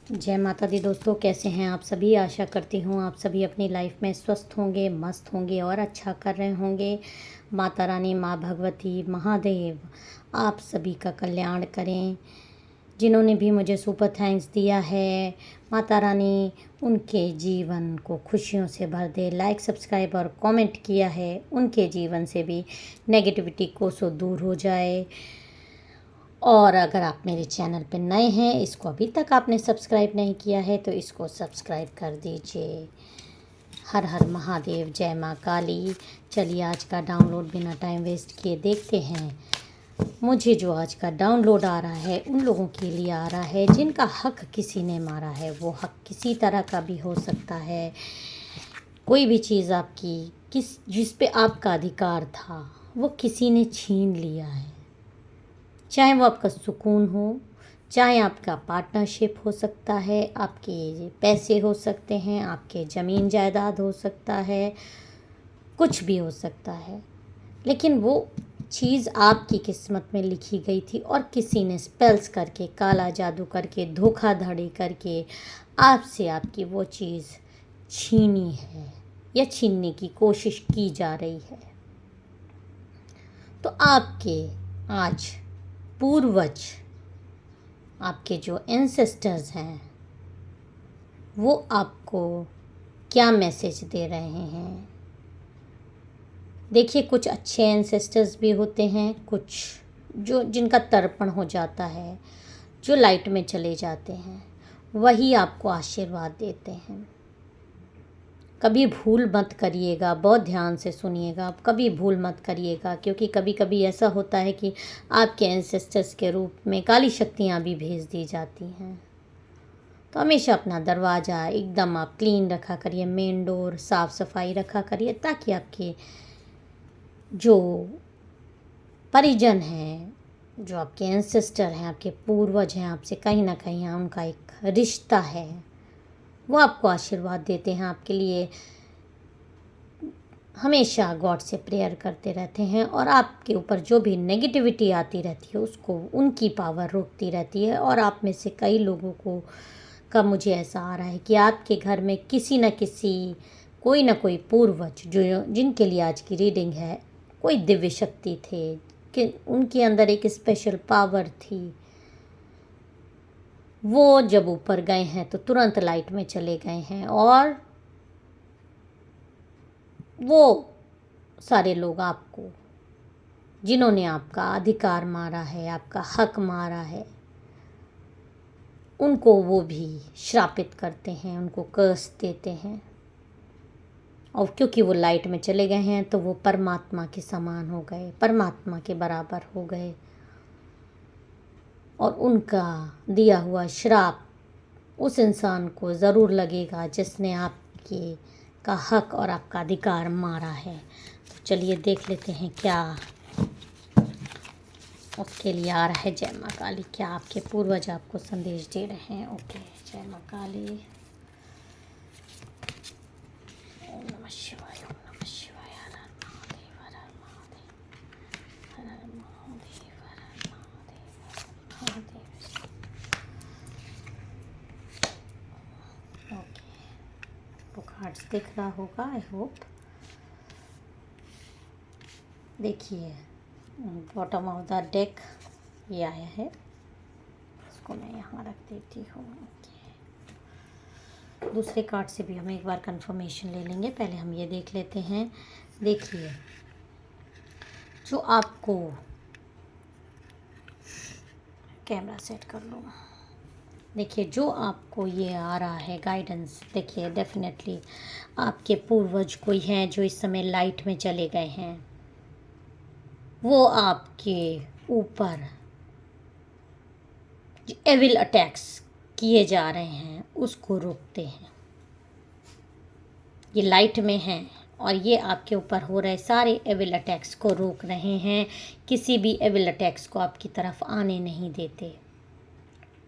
जय माता दी दोस्तों, कैसे हैं आप सभी। आशा करती हूँ आप सभी अपनी लाइफ में स्वस्थ होंगे, मस्त होंगे और अच्छा कर रहे होंगे। माता रानी, माँ भगवती, महादेव आप सभी का कल्याण करें। जिन्होंने भी मुझे सुपर थैंक्स दिया है, माता रानी उनके जीवन को खुशियों से भर दे। लाइक, सब्सक्राइब और कमेंट किया है, उनके जीवन से भी नेगेटिविटी को सो दूर हो जाए। और अगर आप मेरे चैनल पर नए हैं, इसको अभी तक आपने सब्सक्राइब नहीं किया है तो इसको सब्सक्राइब कर दीजिए। हर हर महादेव, जय माँ काली। चलिए आज का डाउनलोड बिना टाइम वेस्ट किए देखते हैं। मुझे जो आज का डाउनलोड आ रहा है उन लोगों के लिए आ रहा है जिनका हक किसी ने मारा है। वो हक किसी तरह का भी हो सकता है। कोई भी चीज़ आपकी जिस पे आपका अधिकार था वो किसी ने छीन लिया है। चाहे वो आपका सुकून हो, चाहे आपका पार्टनरशिप हो सकता है, आपके पैसे हो सकते हैं, आपके ज़मीन जायदाद हो सकता है, कुछ भी हो सकता है। लेकिन वो चीज़ आपकी किस्मत में लिखी गई थी और किसी ने स्पेल्स करके, काला जादू करके, धोखाधड़ी करके आपसे आपकी वो चीज़ छीनी है या छीनने की कोशिश की जा रही है। तो आपके आज पूर्वज, आपके जो एंसेस्टर्स हैं, वो आपको क्या मैसेज दे रहे हैं। देखिए, कुछ अच्छे एंसेस्टर्स भी होते हैं, कुछ जिनका तर्पण हो जाता है, जो लाइट में चले जाते हैं, वही आपको आशीर्वाद देते हैं। कभी भूल मत करिएगा, बहुत ध्यान से सुनिएगा। आप कभी भूल मत करिएगा, क्योंकि कभी कभी ऐसा होता है कि आपके एंसेस्टर्स के रूप में काली शक्तियाँ भी भेज दी जाती हैं। तो हमेशा अपना दरवाज़ा एकदम आप क्लीन रखा करिए, मेन डोर साफ़ सफाई रखा करिए, ताकि आपके जो परिजन हैं, जो आपके एंसेस्टर हैं, आपके पूर्वज हैं, आपसे कहीं ना कहीं उनका एक रिश्ता है, वो आपको आशीर्वाद देते हैं, आपके लिए हमेशा गॉड से प्रेयर करते रहते हैं और आपके ऊपर जो भी नेगेटिविटी आती रहती है उसको उनकी पावर रोकती रहती है। और आप में से कई लोगों को का मुझे ऐसा आ रहा है कि आपके घर में किसी न किसी, कोई ना कोई पूर्वज जो जिनके लिए आज की रीडिंग है, कोई दिव्य शक्ति थे कि उनके अंदर एक स्पेशल पावर थी। वो जब ऊपर गए हैं तो तुरंत लाइट में चले गए हैं और वो सारे लोग आपको, जिन्होंने आपका अधिकार मारा है, आपका हक मारा है, उनको वो भी श्रापित करते हैं, उनको कर्स देते हैं। और क्योंकि वो लाइट में चले गए हैं तो वो परमात्मा के समान हो गए, परमात्मा के बराबर हो गए। और उनका दिया हुआ श्राप उस इंसान को ज़रूर लगेगा जिसने आपके का हक और आपका अधिकार मारा है। तो चलिए देख लेते हैं क्या उसके लिए आ रहा है। जय माँ काली, क्या आपके पूर्वज आपको संदेश दे रहे हैं। ओके, जय माँ काली। ओम नमः शिवाय, ओम नमः शिवाय। हर हर महादेव, हर हर महादेव, हर हर महादेव, हर हर महादेव, हर हर महादेव। ओके, आपको कार्ड्स दिख रहा होगा, आई होप। देखिए, बॉटम ऑफ द डेक ये आया है, इसको मैं यहाँ रख देती हूँ। दूसरे कार्ड से भी हम एक बार कंफर्मेशन ले लेंगे, पहले हम ये देख लेते हैं। देखिए, जो आपको, कैमरा सेट कर लो। देखिए, जो आपको ये आ रहा है गाइडेंस, देखिए डेफिनेटली आपके पूर्वज कोई हैं जो इस समय लाइट में चले गए हैं। वो आपके ऊपर जो एविल अटैक्स किए जा रहे हैं उसको रोकते हैं। ये लाइट में हैं और ये आपके ऊपर हो रहे सारे एविल अटैक्स को रोक रहे हैं। किसी भी एविल अटैक्स को आपकी तरफ आने नहीं देते।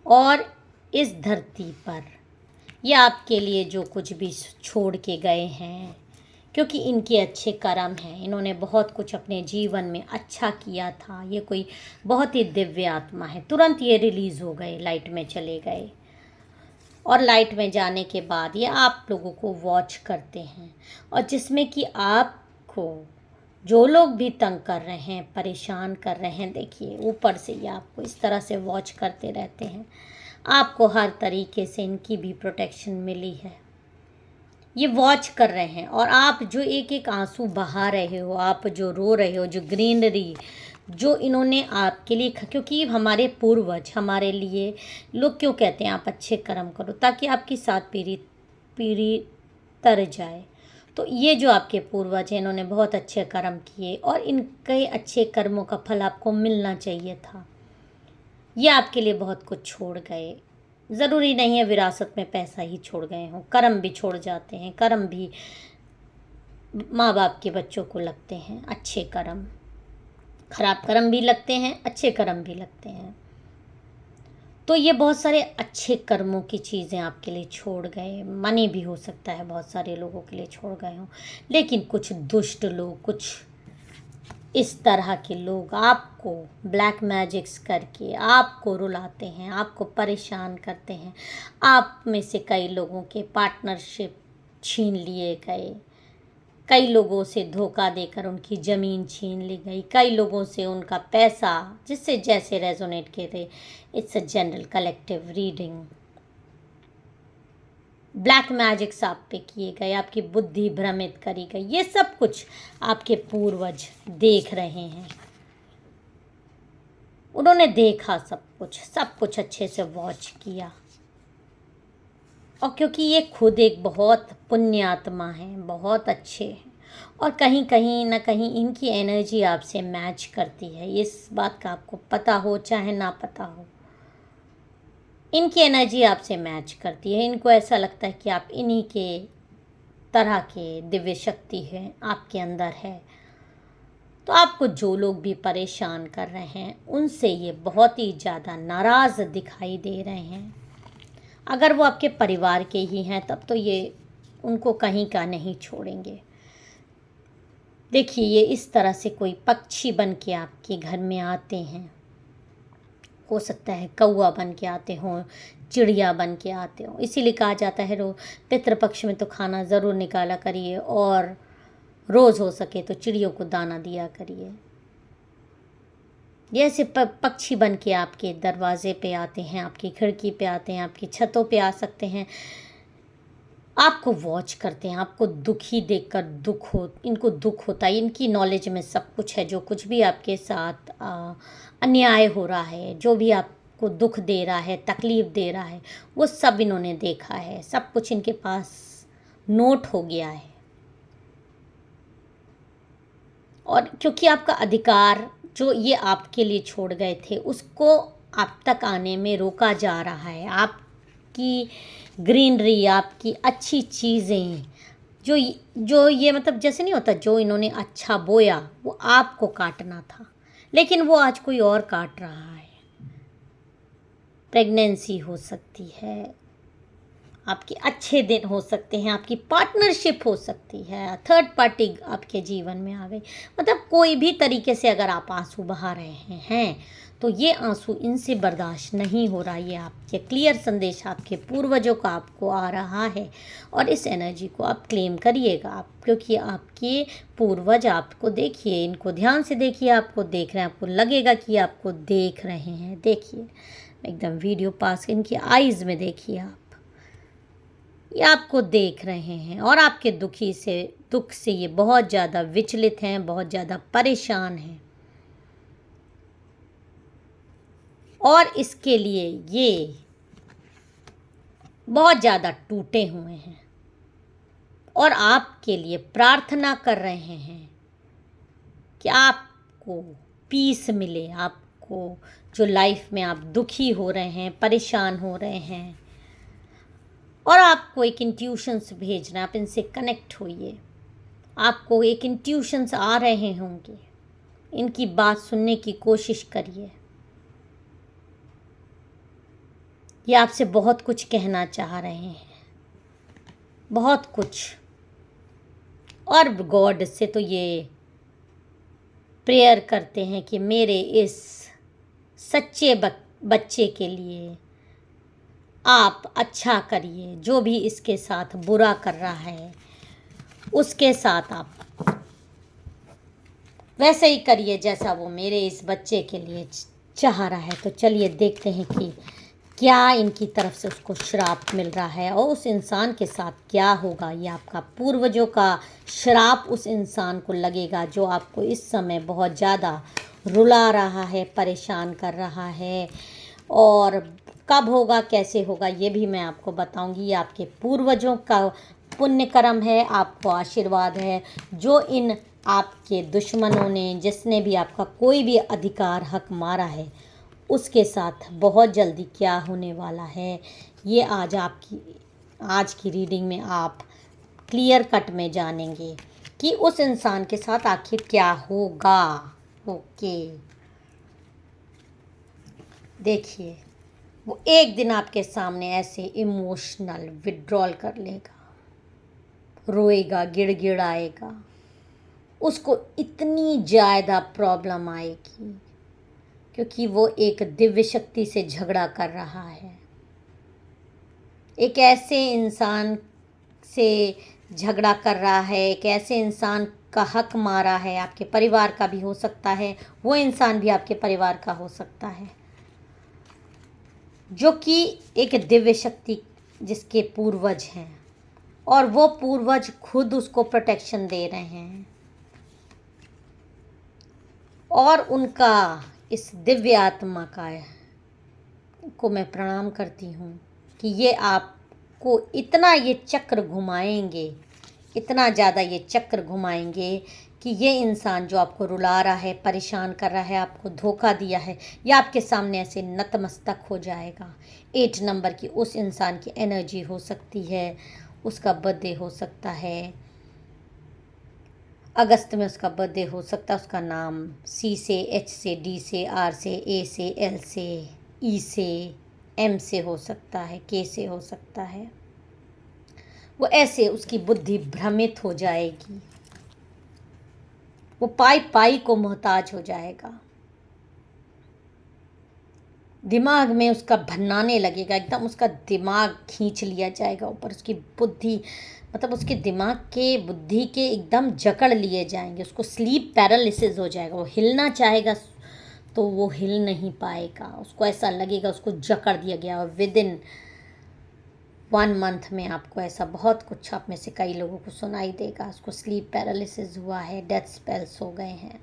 और इस धरती पर ये आपके लिए जो कुछ भी छोड़ के गए हैं, क्योंकि इनके अच्छे कर्म हैं, इन्होंने बहुत कुछ अपने जीवन में अच्छा किया था। ये कोई बहुत ही दिव्य आत्मा है। तुरंत ये रिलीज़ हो गए, लाइट में चले गए। और लाइट में जाने के बाद ये आप लोगों को वॉच करते हैं, और जिसमें कि आपको जो लोग भी तंग कर रहे हैं, परेशान कर रहे हैं, देखिए ऊपर से ये आपको इस तरह से वॉच करते रहते हैं। आपको हर तरीके से इनकी भी प्रोटेक्शन मिली है, ये वॉच कर रहे हैं। और आप जो एक एक आंसू बहा रहे हो, आप जो रो रहे हो, जो ग्रीनरी जो इन्होंने आपके लिए, क्योंकि हमारे पूर्वज हमारे लिए, लोग क्यों कहते हैं आप अच्छे कर्म करो, ताकि आपकी 7 पीढ़ी तर जाए। तो ये जो आपके पूर्वज हैं, इन्होंने बहुत अच्छे कर्म किए, और इनके अच्छे कर्मों का फल आपको मिलना चाहिए था। ये आपके लिए बहुत कुछ छोड़ गए। ज़रूरी नहीं है विरासत में पैसा ही छोड़ गए हों, कर्म भी छोड़ जाते हैं। कर्म भी माँ बाप के बच्चों को लगते हैं, अच्छे कर्म, खराब कर्म भी लगते हैं, अच्छे कर्म भी लगते हैं। तो ये बहुत सारे अच्छे कर्मों की चीज़ें आपके लिए छोड़ गए। मनी भी हो सकता है बहुत सारे लोगों के लिए छोड़ गए हों, लेकिन कुछ दुष्ट लोग, कुछ इस तरह के लोग आपको ब्लैक मैजिक्स करके आपको रुलाते हैं, आपको परेशान करते हैं। आप में से कई लोगों के पार्टनरशिप छीन लिए गए, कई लोगों से धोखा देकर उनकी ज़मीन छीन ली गई, कई लोगों से उनका पैसा, जिससे जैसे रेजोनेट करे। It's a general collective reading. Black magics आप पे किए गए, आपकी बुद्धि भ्रमित करी गई, ये सब कुछ आपके पूर्वज देख रहे हैं। उन्होंने देखा सब कुछ अच्छे से वॉच किया। और क्योंकि ये खुद एक बहुत पुण्यात्मा हैं, बहुत अच्छे हैं, और कहीं कहीं ना कहीं इनकी एनर्जी आपसे मैच करती है। इस बात का आपको पता हो चाहे ना पता हो, इनकी एनर्जी आपसे मैच करती है। इनको ऐसा लगता है कि आप इन्हीं के तरह के दिव्य शक्ति है आपके अंदर है। तो आपको जो लोग भी परेशान कर रहे हैं, उनसे ये बहुत ही ज़्यादा नाराज़ दिखाई दे रहे हैं। अगर वो आपके परिवार के ही हैं, तब तो ये उनको कहीं का नहीं छोड़ेंगे। देखिए, ये इस तरह से कोई पक्षी बन के आपके घर में आते हैं। हो सकता है कौवा बन के आते हों, चिड़िया बन के आते हों। इसीलिए कहा जाता है पितृपक्ष में तो खाना ज़रूर निकाला करिए, और रोज़ हो सके तो चिड़ियों को दाना दिया करिए। ये ऐसे पक्षी बन के आपके दरवाजे पे आते हैं, आपकी खिड़की पे आते हैं, आपकी छतों पे आ सकते हैं, आपको वॉच करते हैं। आपको दुखी देखकर इनको दुख होता है। इनकी नॉलेज में सब कुछ है। जो कुछ भी आपके साथ अन्याय हो रहा है, जो भी आपको दुख दे रहा है, तकलीफ़ दे रहा है, वो सब इन्होंने देखा है। सब कुछ इनके पास नोट हो गया है। और क्योंकि आपका अधिकार जो ये आपके लिए छोड़ गए थे, उसको आप तक आने में रोका जा रहा है। आपकी ग्रीनरी, आपकी अच्छी चीज़ें, जो ये मतलब जैसे नहीं होता, जो इन्होंने अच्छा बोया वो आपको काटना था, लेकिन वो आज कोई और काट रहा है। प्रेगनेंसी हो सकती है, आपके अच्छे दिन हो सकते हैं, आपकी पार्टनरशिप हो सकती है, थर्ड पार्टी आपके जीवन में आ गई। मतलब कोई भी तरीके से अगर आप आंसू बहा रहे हैं, तो ये आंसू इनसे बर्दाश्त नहीं हो रहा। ये आपके क्लियर संदेश आपके पूर्वजों का आपको आ रहा है, और इस एनर्जी को आप क्लेम करिएगा आप, क्योंकि आपके पूर्वज आपको, देखिए इनको ध्यान से देखिए, आपको देख रहे हैं, आपको लगेगा कि आपको देख रहे हैं। देखिए एकदम वीडियो पास, इनकी आईज़ में देखिए आप, ये आपको देख रहे हैं, और आपके दुख से ये बहुत ज़्यादा विचलित हैं, बहुत ज़्यादा परेशान हैं, और इसके लिए ये बहुत ज़्यादा टूटे हुए हैं, और आपके लिए प्रार्थना कर रहे हैं कि आपको पीस मिले। आपको जो लाइफ में आप दुखी हो रहे हैं, परेशान हो रहे हैं, और आपको एक इंट्यूशंस भेजना, आप इनसे कनेक्ट होइए। आपको एक इंट्यूशंस आ रहे होंगे, इनकी बात सुनने की कोशिश करिए। ये आपसे बहुत कुछ कहना चाह रहे हैं, बहुत कुछ। और गॉड से तो ये प्रेयर करते हैं कि मेरे इस सच्चे बच्चे के लिए आप अच्छा करिए, जो भी इसके साथ बुरा कर रहा है उसके साथ आप वैसे ही करिए जैसा वो मेरे इस बच्चे के लिए चाह रहा है। तो चलिए देखते हैं कि क्या इनकी तरफ से उसको श्राप मिल रहा है और उस इंसान के साथ क्या होगा। ये आपका पूर्वजों का श्राप उस इंसान को लगेगा जो आपको इस समय बहुत ज़्यादा रुला रहा है, परेशान कर रहा है। और कब होगा, कैसे होगा, ये भी मैं आपको बताऊंगी। ये आपके पूर्वजों का पुण्य कर्म है, आपको आशीर्वाद है। जो इन आपके दुश्मनों ने, जिसने भी आपका कोई भी अधिकार हक मारा है, उसके साथ बहुत जल्दी क्या होने वाला है, ये आज की रीडिंग में आप क्लियर कट में जानेंगे कि उस इंसान के साथ आखिर क्या होगा। ओके, देखिए, वो एक दिन आपके सामने ऐसे इमोशनल विड्रॉल कर लेगा, रोएगा, गिड़गिड़ाएगा, उसको इतनी ज़्यादा प्रॉब्लम आएगी क्योंकि वो एक दिव्य शक्ति से झगड़ा कर रहा है। एक ऐसे इंसान से झगड़ा कर रहा है, एक ऐसे इंसान का हक मारा है। आपके परिवार का भी हो सकता है, वो इंसान भी आपके परिवार का हो सकता है, जो कि एक दिव्य शक्ति जिसके पूर्वज हैं और वो पूर्वज खुद उसको प्रोटेक्शन दे रहे हैं। और उनका इस दिव्य आत्मा को मैं प्रणाम करती हूँ कि ये आपको इतना ये चक्र घुमाएंगे, इतना ज़्यादा ये चक्र घुमाएंगे कि ये इंसान जो आपको रुला रहा है, परेशान कर रहा है, आपको धोखा दिया है, ये आपके सामने ऐसे नतमस्तक हो जाएगा। 8 नंबर की उस इंसान की एनर्जी हो सकती है, उसका बर्थडे हो सकता है, अगस्त में उसका बर्थडे हो सकता है। उसका नाम सी से, एच से, डी से, आर से, ए से, एल से, ई से, एम से हो सकता है, के से हो सकता है। वो ऐसे उसकी बुद्धि भ्रमित हो जाएगी, वो पाई पाई को मोहताज हो जाएगा, दिमाग में उसका भन्नाने लगेगा, एकदम उसका दिमाग खींच लिया जाएगा ऊपर। उसकी बुद्धि मतलब उसके दिमाग के बुद्धि के एकदम जकड़ लिए जाएंगे, उसको स्लीप पैरालिसिस हो जाएगा। वो हिलना चाहेगा तो वो हिल नहीं पाएगा, उसको ऐसा लगेगा उसको जकड़ दिया गया। और विदिन 1 मंथ में आपको ऐसा बहुत कुछ आप में से कई लोगों को सुनाई देगा। उसको स्लीप पैरालिसिस हुआ है, डेथ स्पेल्स हो गए हैं।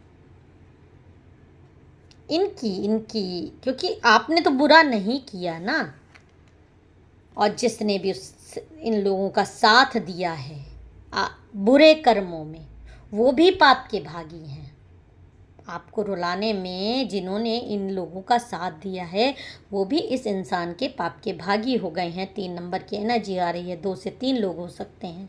इनकी क्योंकि आपने तो बुरा नहीं किया ना, और जिसने भी इन लोगों का साथ दिया है बुरे कर्मों में, वो भी पाप के भागी हैं। आपको रुलाने में जिन्होंने इन लोगों का साथ दिया है वो भी इस इंसान के पाप के भागी हो गए हैं। 3 नंबर की एनर्जी आ रही है, 2 से 3 लोग हो सकते हैं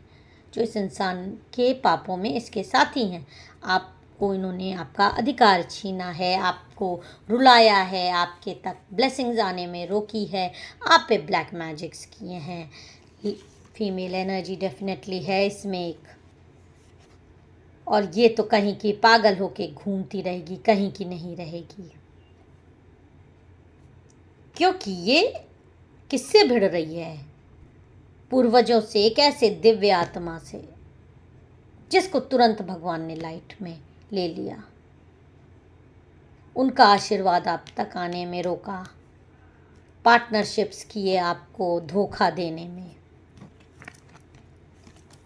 जो इस इंसान के पापों में इसके साथी हैं। आपको इन्होंने आपका अधिकार छीना है, आपको रुलाया है, आपके तक ब्लेसिंग्स आने में रोकी है, आप पे ब्लैक मैजिक्स किए हैं। फीमेल एनर्जी डेफिनेटली है इसमें एक, और ये तो कहीं की पागल होके घूमती रहेगी, कहीं की नहीं रहेगी, क्योंकि ये किससे भिड़ रही है? पूर्वजों से, एक ऐसे दिव्य आत्मा से जिसको तुरंत भगवान ने लाइट में ले लिया। उनका आशीर्वाद आप तक आने में रोका, पार्टनरशिप्स किए आपको धोखा देने में।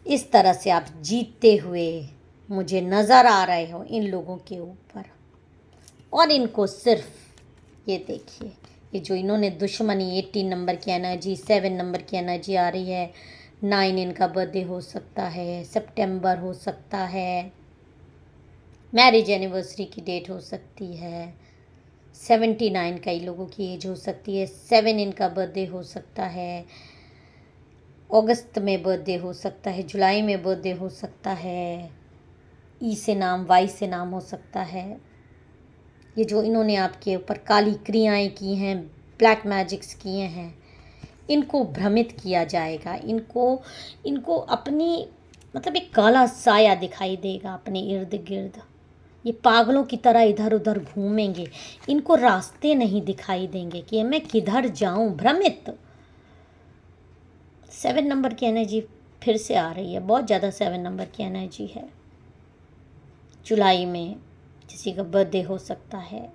इस तरह से आप जीतते हुए मुझे नज़र आ रहे हो इन लोगों के ऊपर। और इनको सिर्फ ये देखिए, ये जो इन्होंने दुश्मनी, 18 नंबर की एनर्जी, 7 नंबर की एनर्जी आ रही है, 9 इनका बर्थडे हो सकता है, सितंबर हो सकता है, मैरिज एनिवर्सरी की डेट हो सकती है, 79 कई लोगों की एज हो सकती है, 7 इनका बर्थडे हो सकता है, अगस्त में बर्थडे हो सकता है, जुलाई में बर्थडे हो सकता है, ई से नाम, वाई से नाम हो सकता है। ये जो इन्होंने आपके ऊपर काली क्रियाएं की हैं, ब्लैक मैजिक्स किए हैं, इनको भ्रमित किया जाएगा। इनको अपनी मतलब एक काला साया दिखाई देगा अपने इर्द गिर्द। ये पागलों की तरह इधर उधर घूमेंगे, इनको रास्ते नहीं दिखाई देंगे कि मैं किधर जाऊं, भ्रमित। 7 नंबर की एनर्जी फिर से आ रही है, बहुत ज़्यादा 7 नंबर की एनर्जी है। जुलाई में किसी का बर्थडे हो सकता है,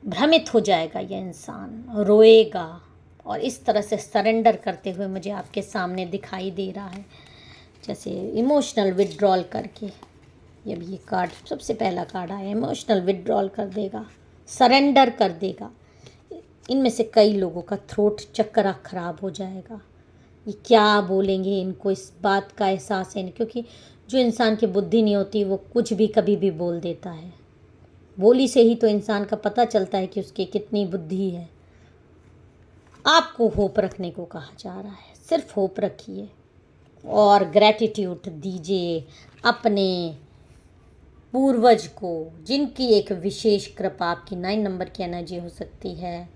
भ्रमित हो जाएगा ये इंसान, रोएगा और इस तरह से सरेंडर करते हुए मुझे आपके सामने दिखाई दे रहा है, जैसे इमोशनल विड्रॉल करके। ये भी ये कार्ड सबसे पहला कार्ड आया, इमोशनल विड्रॉल कर देगा, सरेंडर कर देगा। इनमें से कई लोगों का थ्रोट चक्कर खराब हो जाएगा, ये क्या बोलेंगे, इनको इस बात का एहसास है नहीं, क्योंकि जो इंसान की बुद्धि नहीं होती वो कुछ भी कभी भी बोल देता है। बोली से ही तो इंसान का पता चलता है कि उसकी कितनी बुद्धि है। आपको होप रखने को कहा जा रहा है, सिर्फ होप रखिए और ग्रैटिट्यूड दीजिए अपने पूर्वज को, जिनकी एक विशेष कृपा, आपकी 9 नंबर की एनर्जी हो सकती है,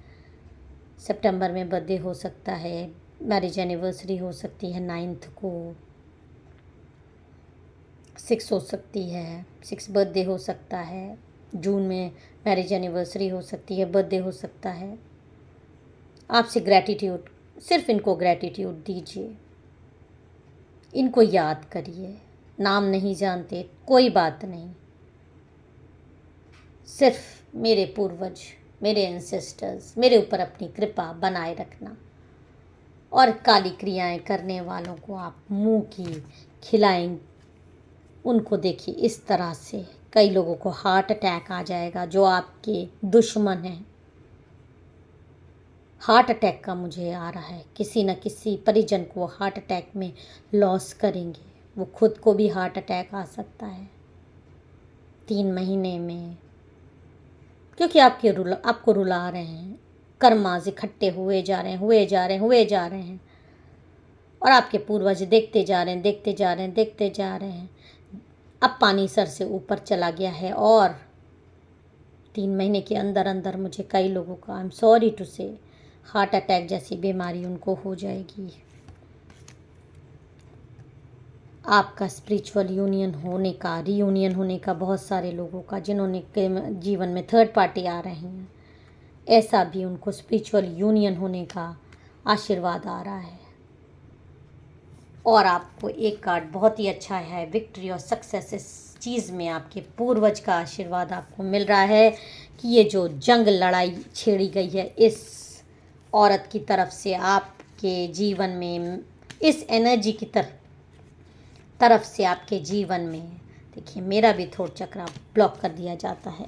सितंबर में बर्थडे हो सकता है, मैरिज एनिवर्सरी हो सकती है 9th को, 6 हो सकती है, 6 बर्थडे हो सकता है, जून में मैरिज एनिवर्सरी हो सकती है, बर्थडे हो सकता है। आपसे ग्रैटिट्यूड, सिर्फ इनको ग्रैटिट्यूड दीजिए, इनको याद करिए। नाम नहीं जानते कोई बात नहीं, सिर्फ मेरे पूर्वज, मेरे एंसेस्टर्स, मेरे ऊपर अपनी कृपा बनाए रखना। और काली क्रियाएं करने वालों को आप मुंह की खिलाएं, उनको देखिए इस तरह से। कई लोगों को हार्ट अटैक आ जाएगा जो आपके दुश्मन हैं। हार्ट अटैक का मुझे आ रहा है, किसी न किसी परिजन को हार्ट अटैक में लॉस करेंगे, वो खुद को भी हार्ट अटैक आ सकता है 3 महीने में, क्योंकि आपको रुला रहे हैं। कर्मास इकट्ठे हुए जा रहे हैं और आपके पूर्वज देखते जा रहे हैं। अब पानी सर से ऊपर चला गया है और 3 महीने के अंदर अंदर मुझे कई लोगों का, आई एम सॉरी टू से, हार्ट अटैक जैसी बीमारी उनको हो जाएगी। आपका स्पिरिचुअल रीयूनियन होने का बहुत सारे लोगों का, जिन्होंने के जीवन में थर्ड पार्टी आ रही हैं, ऐसा भी उनको स्पिरिचुअल यूनियन होने का आशीर्वाद आ रहा है। और आपको एक कार्ड बहुत ही अच्छा है, विक्ट्री और सक्सेस। इस चीज़ में आपके पूर्वज का आशीर्वाद आपको मिल रहा है कि ये जो जंग लड़ाई छेड़ी गई है इस औरत की तरफ से आपके जीवन में, इस एनर्जी की तरफ से आपके जीवन में, देखिए मेरा भी थ्रोट चक्र ब्लॉक कर दिया जाता है,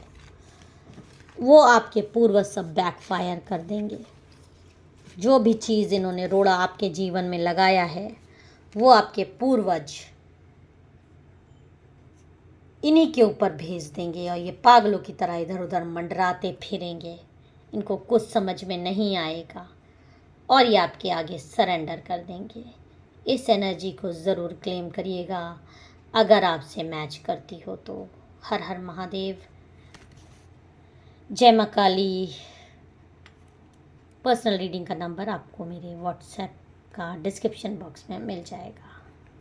वो आपके पूर्वज सब बैकफायर कर देंगे। जो भी चीज़ इन्होंने रोड़ा आपके जीवन में लगाया है, वो आपके पूर्वज इन्हीं के ऊपर भेज देंगे और ये पागलों की तरह इधर उधर मंडराते फिरेंगे। इनको कुछ समझ में नहीं आएगा और ये आपके आगे सरेंडर कर देंगे। इस एनर्जी को ज़रूर क्लेम करिएगा अगर आपसे मैच करती हो तो। हर हर महादेव, जय माँ काली। पर्सनल रीडिंग का नंबर आपको मेरे व्हाट्सएप का डिस्क्रिप्शन बॉक्स में मिल जाएगा।